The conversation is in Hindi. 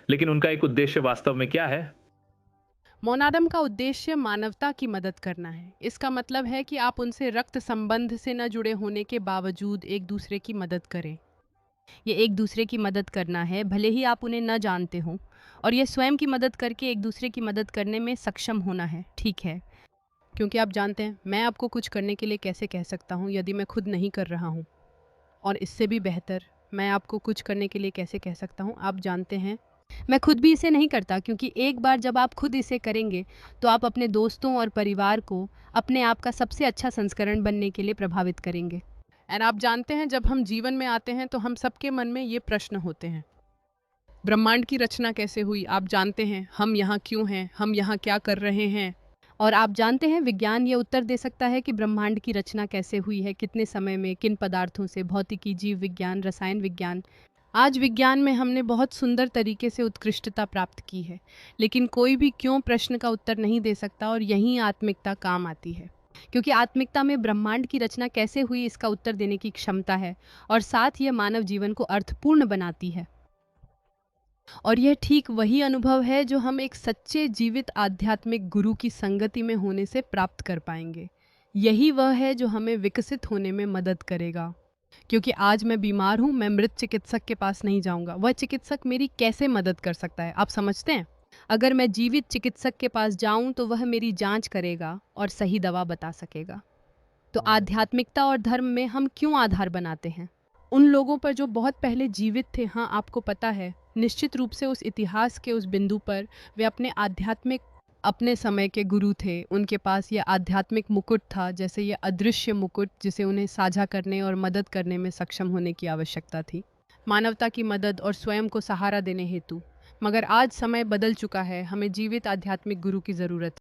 लेकिन उनका एक उद्देश्य वास्तव में क्या है? मोनाडम का उद्देश्य मानवता की मदद करना है। इसका मतलब है कि आप उनसे रक्त संबंध से न जुड़े होने के बावजूद एक दूसरे की मदद करें। ये एक दूसरे की मदद करना है, भले ही आप उन्हें न जानते हों। और ये स्वयं की मदद करके एक दूसरे की मदद करने में सक्षम होना है, ठीक है? क्योंकि आप जानते हैं, मैं आपको कुछ करने के लिए कैसे कह सकता हूँ यदि मैं खुद नहीं कर रहा हूँ। और इससे भी बेहतर, मैं आपको कुछ करने के लिए कैसे कह सकता हूँ, आप जानते हैं, मैं खुद भी इसे नहीं करता, क्योंकि एक बार जब आप खुद इसे करेंगे, तो आप अपने दोस्तों और परिवार को अपने आप का सबसे अच्छा संस्करण बनने के लिए प्रभावित करेंगे। एंड आप जानते हैं, जब हम जीवन में आते हैं तो हम सबके मन में ये प्रश्न होते हैं। ब्रह्मांड की रचना कैसे हुई? आप जानते हैं, हम यहाँ क्यों हैं? हम यहाँ क्या कर रहे हैं? और आप जानते हैं, विज्ञान ये उत्तर दे सकता है कि ब्रह्मांड की रचना कैसे हुई है, कितने समय में, किन पदार्थों से, भौतिकी, जीव विज्ञान, रसायन विज्ञान। आज विज्ञान में हमने बहुत सुंदर तरीके से उत्कृष्टता प्राप्त की है, लेकिन कोई भी क्यों प्रश्न का उत्तर नहीं दे सकता, और यहीं आत्मिकता काम आती है। क्योंकि आत्मिकता में ब्रह्मांड की रचना कैसे हुई इसका उत्तर देने की क्षमता है, और साथ यह मानव जीवन को अर्थपूर्ण बनाती है। और यह ठीक वही अनुभव है जो हम एक सच्चे जीवित आध्यात्मिक गुरु की संगति में होने से प्राप्त कर पाएंगे। यही वह है जो हमें विकसित होने में मदद करेगा। क्योंकि आज मैं बीमार हूँ, मैं मृत चिकित्सक के पास नहीं जाऊँगा। वह चिकित्सक मेरी कैसे मदद कर सकता है, आप समझते हैं? अगर मैं जीवित चिकित्सक के पास जाऊँ तो वह मेरी जाँच करेगा और सही दवा बता सकेगा। तो आध्यात्मिकता और धर्म में हम क्यों आधार बनाते हैं? उन लोगों पर जो बहुत पहले जीवित थे, हाँ, आपको पता है, निश्चित रूप से उस इतिहास के उस बिंदु पर वे अपने आध्यात्मिक अपने समय के गुरु थे। उनके पास ये आध्यात्मिक मुकुट था, जैसे ये अदृश्य मुकुट, जिसे उन्हें साझा करने और मदद करने में सक्षम होने की आवश्यकता थी, मानवता की मदद और स्वयं को सहारा देने हेतु। मगर आज समय बदल चुका है, हमें जीवित आध्यात्मिक गुरु की ज़रूरत है।